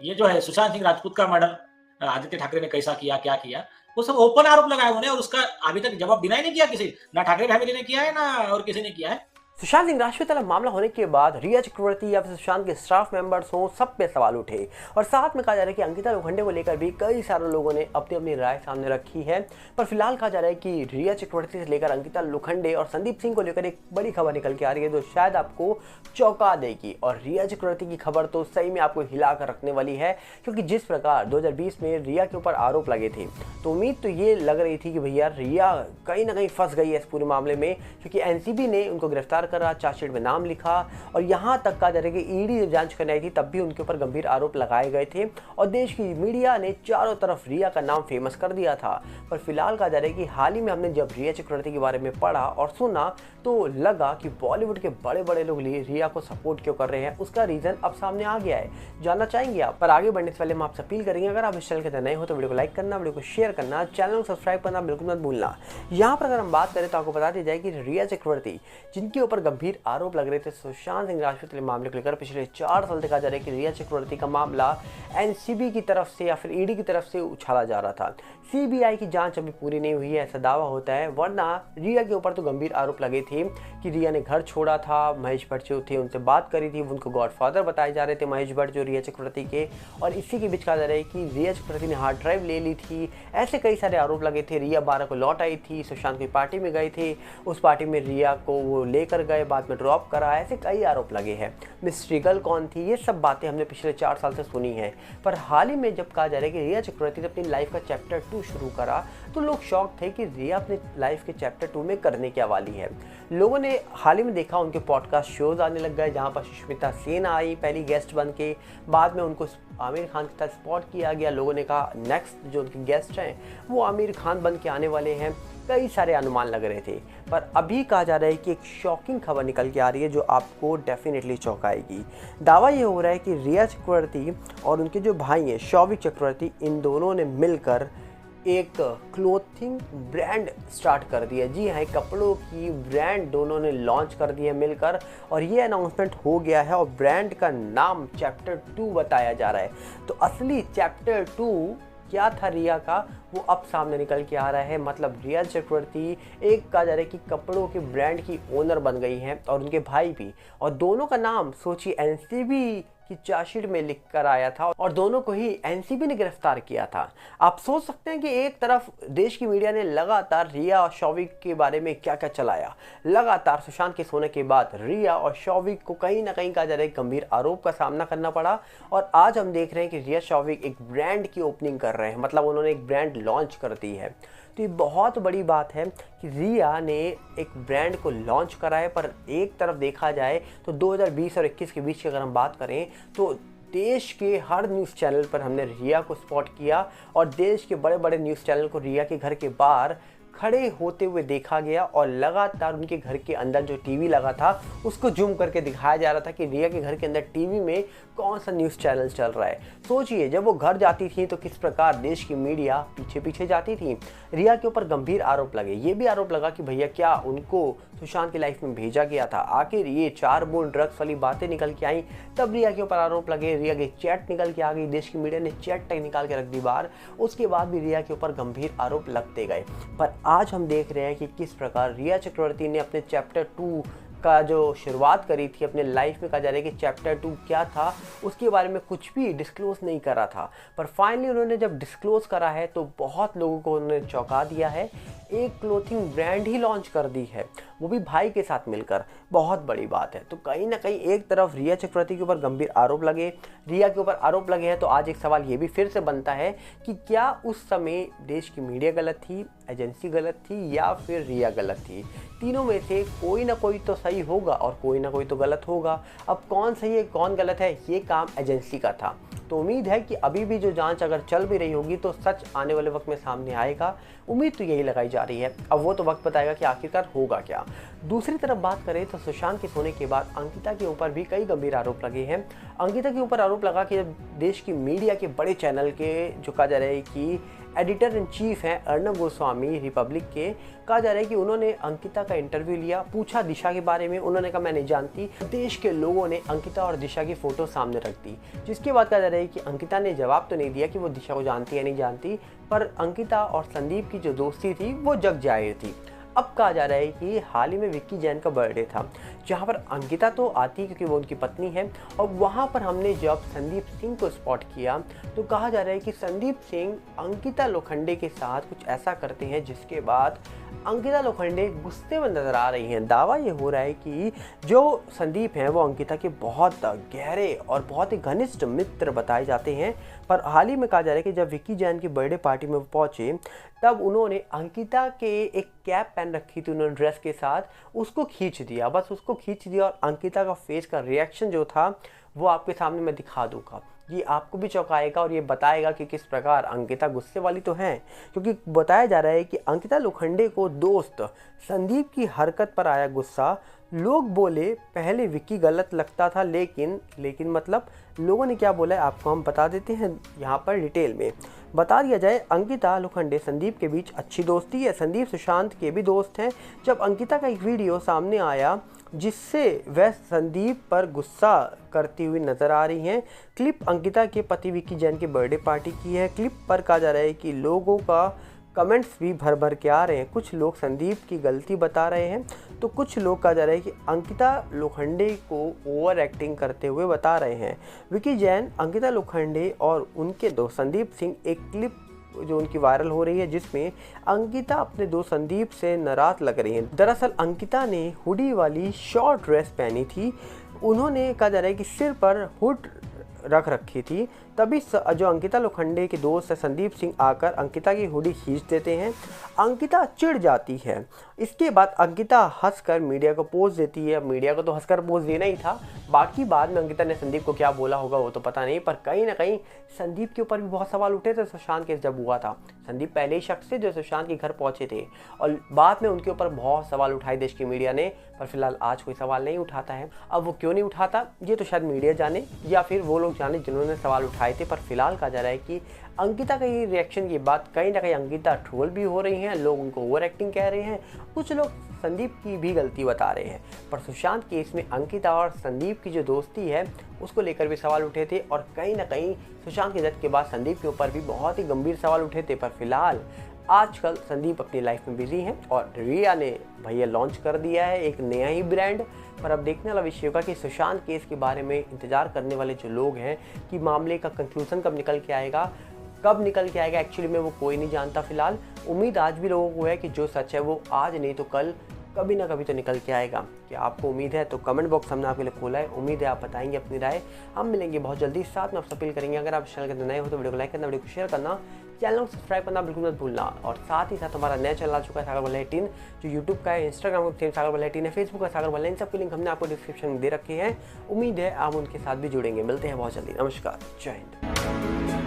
ये जो है सुशांत सिंह राजपूत का मर्डर आदित्य ठाकरे ने कैसा किया, क्या किया, वो सब ओपन आरोप लगाए उन्होंने और उसका अभी तक जवाब डिनाई नहीं किया किसी, ना ठाकरे फैमिली ने किया है, ना और किसी ने किया है। सुशांत सिंह राजपूत वाला मामला होने के बाद रिया चक्रवर्ती या फिर सुशांत के स्टाफ मेंबर्स हों, सब पे सवाल उठे और साथ में कहा जा रहा है कि अंकिता लोखंडे को लेकर भी कई सारे लोगों ने अपनी अपनी राय सामने रखी है। पर फिलहाल कहा जा रहा है कि रिया चक्रवर्ती से लेकर अंकिता लोखंडे और संदीप सिंह को लेकर एक बड़ी खबर निकल के आ रही है जो शायद आपको चौंका देगी। और रिया चक्रवर्ती की खबर तो सही में आपको हिला कर रखने वाली है, क्योंकि जिस प्रकार 2020 में रिया के ऊपर आरोप लगे थे तो उम्मीद तो ये लग रही थी कि भैया रिया कहीं ना कहीं फंस गई है इस पूरे मामले में, क्योंकि एनसीबी ने उनको गिरफ्तार करा, चार्जशीट में नाम लिखा और यहां तक कहा जा रहा है कि ईडी जब जांच करने आई थी तब भी उनके ऊपर गंभीर आरोप लगाए गए थे और देश की मीडिया ने चारों तरफ रिया का नाम फेमस कर दिया था। पर फिलहाल कहा जा रहा है कि हाल ही में हमने जब रिया चक्रवर्ती के बारे में पढ़ा और सुना तो लगा कि बॉलीवुड के बड़े बड़े लोग रिया को सपोर्ट क्यों कर रहे हैं, उसका रीजन अब सामने आ गया है। जानना चाहेंगे आप? पर आगे बढ़ने से पहले हम आपसे अपील करेंगे, अगर आप इस चैनल के नए हो तो वीडियो को लाइक करना, वीडियो को शेयर करना, चैनल को सब्सक्राइब करना बिल्कुल मत भूलना। यहाँ पर अगर हम बात करें तो आपको बता दी जाए कि रिया चक्रवर्ती जिनके ऊपर गंभीर आरोप लग रहे थे सुशांत सिंह राजपूत के मामले को लेकर पिछले 4 साल देखा जा रहा है कि रिया चक्रवर्ती का मामला एनसीबी की तरफ से या फिर ईडी की तरफ से उछाला जा रहा था। सीबीआई की जांच अभी पूरी नहीं हुई है ऐसा दावा होता है, वरना रिया के ऊपर तो गंभीर आरोप लगे थे कि रिया ने घर छोड़ा था, महेश भट्ट जो थे उनसे बात करी थी, उनको गॉडफादर बताए जा रहे थे महेश भट्ट जो रिया चक्रवर्ती के, और इसी के बीच कहा जा रहा है कि रिया चक्रवर्ती ने हार्ड ड्राइव ले ली थी। ऐसे कई सारे आरोप लगे थे। रिया 12 को लौट आई थी, सुशांत की पार्टी में गए थे, उस पार्टी में रिया को वो लेकर गए, बाद में ड्रॉप करा, ऐसे कई आरोप लगे हैं। मिस्ट्री गर्ल कौन थी, ये सब बातें हमने पिछले 4 साल से सुनी है। पर हाल ही में जब कहा जा रहा है कि रिया चक्रवर्ती ने अपनी लाइफ का चैप्टर 2 शुरू करा तो लोग शॉक थे कि रिया अपने लाइफ के चैप्टर 2 में करने क्या वाली है। लोगों ने हाल ही में देखा उनके पॉडकास्ट शोज आने लग गए जहां पर सुष्मिता सेन आई पहली गेस्ट बन के, बाद में उनको आमिर खान के साथ स्पॉट किया गया। लोगों ने कहा नेक्स्ट जो उनके गेस्ट हैं वो आमिर खान बन के आने वाले हैं। कई सारे अनुमान लग रहे थे, पर अभी कहा जा रहा है कि एक शॉकिंग खबर निकल के आ रही है जो आपको डेफिनेटली चौंकाएगी। दावा ये हो रहा है कि रिया चक्रवर्ती और उनके जो भाई हैं शौविक चक्रवर्ती, इन दोनों ने मिलकर एक क्लोथिंग ब्रांड स्टार्ट कर दिया। जी हाँ, कपड़ों की ब्रांड दोनों ने लॉन्च कर दी है मिलकर और ये अनाउंसमेंट हो गया है और ब्रांड का नाम चैप्टर 2 बताया जा रहा है। तो असली चैप्टर 2 क्या था रिया का वो अब सामने निकल के आ रहा है। मतलब रिया चक्रवर्ती एक कहा जा रहा है कि कपड़ों के ब्रांड की ओनर बन गई हैं और उनके भाई भी, और दोनों का नाम सोचिए एनसीबी की चार्जशीट में लिख कर आया था और दोनों को ही एनसीबी ने गिरफ्तार किया था। आप सोच सकते हैं कि एक तरफ देश की मीडिया ने लगातार रिया और शौविक के बारे में क्या क्या चलाया, लगातार सुशांत के सोने के बाद रिया और शौविक को कहीं ना कहीं कहा जा रहा है गंभीर आरोप का सामना करना पड़ा, और आज हम देख रहे हैं कि रिया शौविक एक ब्रांड की ओपनिंग कर रहे हैं, मतलब उन्होंने एक ब्रांड लॉन्च कर दी है। तो ये बहुत बड़ी बात है कि रिया ने एक ब्रांड को लॉन्च करा है। पर एक तरफ देखा जाए तो 2020 और 21 के बीच की अगर हम बात करें तो देश के हर न्यूज़ चैनल पर हमने रिया को स्पॉट किया और देश के बड़े बड़े न्यूज़ चैनल को रिया के घर के बाहर खड़े होते हुए देखा गया और लगातार उनके घर के अंदर जो टीवी लगा था उसको जूम करके दिखाया जा रहा था कि रिया के घर के अंदर टीवी में कौन सा न्यूज़ चैनल चल रहा है। सोचिए जब वो घर जाती थी तो किस प्रकार देश की मीडिया पीछे पीछे जाती थी। रिया के ऊपर गंभीर आरोप लगे, ये भी आरोप लगा कि भैया क्या उनको सुशांत की लाइफ में भेजा गया था। आखिर ये 4 बूंद ड्रग्स वाली बातें निकल के आई, तब रिया के ऊपर आरोप लगे। रिया की चैट निकल के आ गई, देश की मीडिया ने चैट तक निकाल के रख दी बाहर, उसके बाद भी रिया के ऊपर गंभीर आरोप लगते गए। पर आज हम देख रहे हैं कि किस प्रकार रिया चक्रवर्ती ने अपने चैप्टर 2 का जो शुरुआत करी थी अपने लाइफ में, कहा जा रहा है कि चैप्टर 2 क्या था उसके बारे में कुछ भी डिस्क्लोज नहीं करा था, पर फाइनली उन्होंने जब डिस्क्लोज करा है तो बहुत लोगों को उन्होंने चौंका दिया है। एक क्लोथिंग ब्रांड ही लॉन्च कर दी है, वो भी भाई के साथ मिलकर, बहुत बड़ी बात है। तो कहीं ना कहीं एक तरफ रिया चक्रवर्ती के ऊपर गंभीर आरोप लगे, रिया के ऊपर आरोप लगे हैं, तो आज एक सवाल ये भी फिर से बनता है कि क्या उस समय देश की मीडिया गलत थी, एजेंसी गलत थी या फिर रिया गलत थी? तीनों में से कोई ना कोई तो सही होगा और कोई ना कोई तो गलत होगा। अब कौन सही है कौन गलत है ये काम एजेंसी का था। तो उम्मीद है कि अभी भी जो जांच अगर चल भी रही होगी तो सच आने वाले वक्त में सामने आएगा। उम्मीद तो यही लगाई जा रही है, अब वो तो वक्त बताएगा कि आखिरकार होगा क्या। दूसरी तरफ बात करें तो सुशांत के सोने के बाद अंकिता के ऊपर भी कई गंभीर आरोप लगे हैं। अंकिता के ऊपर आरोप लगा कि जब देश की मीडिया के बड़े चैनल के जो कहा जा रहा है कि एडिटर इन चीफ हैं अर्णब गोस्वामी रिपब्लिक के, कहा जा रहा है कि उन्होंने अंकिता का इंटरव्यू लिया, पूछा दिशा के बारे में, उन्होंने कहा मैं नहीं जानती। देश के लोगों ने अंकिता और दिशा की फ़ोटो सामने रख दी, जिसके बाद कहा जा रहा है कि अंकिता ने जवाब तो नहीं दिया कि वो दिशा को जानती है नहीं जानती, पर अंकिता और संदीप की जो दोस्ती थी वो जग जाहिर थी। अब कहा जा रहा है कि हाल ही में विक्की जैन का बर्थडे था, जहां पर अंकिता तो आती क्योंकि वो उनकी पत्नी है, और वहां पर हमने जब संदीप सिंह को स्पॉट किया तो कहा जा रहा है कि संदीप सिंह अंकिता लोखंडे के साथ कुछ ऐसा करते हैं जिसके बाद अंकिता लोखंडे गुस्से में नजर आ रही हैं। दावा ये हो रहा है कि जो संदीप हैं वो अंकिता के बहुत गहरे और बहुत ही घनिष्ठ मित्र बताए जाते हैं, पर हाल ही में कहा जा रहा है कि जब विक्की जैन की बर्थडे पार्टी में वो पहुंचे तब उन्होंने अंकिता के एक कैप पहन रखी थी उन्होंने ड्रेस के साथ, उसको खींच दिया, बस उसको खींच दिया, और अंकिता का फेस का रिएक्शन जो था वो आपके सामने मैं दिखा दूंगा। ये आपको भी चौंकाएगा और ये बताएगा कि किस प्रकार अंकिता गुस्से वाली तो है, क्योंकि बताया जा रहा है कि अंकिता लोखंडे को दोस्त संदीप की हरकत पर आया गुस्सा। लोग बोले पहले विक्की गलत लगता था, लेकिन मतलब लोगों ने क्या बोला है आपको हम बता देते हैं यहाँ पर डिटेल में। बता दिया जाए, अंकिता लोखंडे संदीप के बीच अच्छी दोस्ती है, संदीप सुशांत के भी दोस्त हैं। जब अंकिता का एक वीडियो सामने आया जिससे वह संदीप पर गुस्सा करती हुई नजर आ रही हैं। क्लिप अंकिता के पति विक्की जैन की बर्थडे पार्टी की है। क्लिप पर कहा जा रहा है कि लोगों का कमेंट्स भी भर भर के आ रहे हैं। कुछ लोग संदीप की गलती बता रहे हैं तो कुछ लोग कहा जा रहा है कि अंकिता लोखंडे को ओवर एक्टिंग करते हुए बता रहे हैं। विक्की जैन, अंकिता लोखंडे और उनके दोस्त संदीप सिंह, एक क्लिप जो उनकी वायरल हो रही है जिसमें अंकिता अपने दोस्त संदीप से नाराज लग रही हैं। दरअसल अंकिता ने हुडी वाली शॉर्ट ड्रेस पहनी थी, उन्होंने कहा जा रहा है कि सिर पर हुड रख रखी थी, तभी जो अंकिता लोखंडे के दोस्त है संदीप सिंह आकर अंकिता की हुडी खींच देते हैं। अंकिता चिढ़ जाती है। इसके बाद अंकिता हंसकर मीडिया को पोज देती है। मीडिया को तो हंसकर पोज देना ही था, बाकी बाद में अंकिता ने संदीप को क्या बोला होगा वो तो पता नहीं, पर कहीं ना कहीं संदीप के ऊपर भी बहुत सवाल उठे थे। सुशांत केस जब हुआ था, संदीप पहले ही शख्स थे जो सुशांत के घर पहुंचे थे और बाद में उनके ऊपर बहुत सवाल उठाए देश की मीडिया ने, पर फिलहाल आज कोई सवाल नहीं उठाता है। अब वो क्यों नहीं उठाता ये तो शायद मीडिया जाने या फिर वो लोग जाने जिन्होंने सवाल उठाए थे, पर फिलहाल कहा जा रहा है कि अंकिता का ये रिएक्शन की बात कहीं ना कहीं अंकिता ट्रोल भी हो रही हैं, लोग उनको ओवर एक्टिंग कह रहे हैं, कुछ लोग संदीप की भी गलती बता रहे हैं। पर सुशांत केस में अंकिता और संदीप की जो दोस्ती है उसको लेकर भी सवाल उठे थे और कहीं ना कहीं सुशांत के डेथ के बाद संदीप के ऊपर भी बहुत ही गंभीर सवाल उठे थे। पर फिलहाल आजकल संदीप अपनी लाइफ में बिजी हैं और रिया ने भैया लॉन्च कर दिया है एक नया ही ब्रांड। पर अब देखने वाला विषय होगा कि सुशांत केस के बारे में इंतजार करने वाले जो लोग हैं कि मामले का कंक्लूजन कब निकल के आएगा, एक्चुअली में वो कोई नहीं जानता। फिलहाल उम्मीद आज भी लोगों को है कि जो सच है वो आज नहीं तो कल कभी ना कभी तो निकल के आएगा। क्या आपको उम्मीद है? तो कमेंट बॉक्स हमने आपके लिए खोला है, उम्मीद है आप बताएंगे अपनी राय। हम मिलेंगे बहुत जल्दी, साथ में आपसे अपील करेंगे अगर आप चैनल के अंदर नए हो तो वीडियो को लाइक करना, वीडियो को शेयर करना, चैनल को सब्सक्राइब करना बिल्कुल मत भूलना। और साथ ही साथ हमारा नया चैनल आ चुका है सागर बल्ला 18, जो यूट्यूब का है, इंस्टाग्राम का सागर बल्ला 18 है, फेसबुक का सागर बल्ला, इन सबके लिंक हमने आपको डिस्क्रिप्शन में दे रखे हैं। उम्मीद है आप उनके साथ भी जुड़ेंगे। मिलते हैं बहुत जल्दी। नमस्कार, जय हिंद।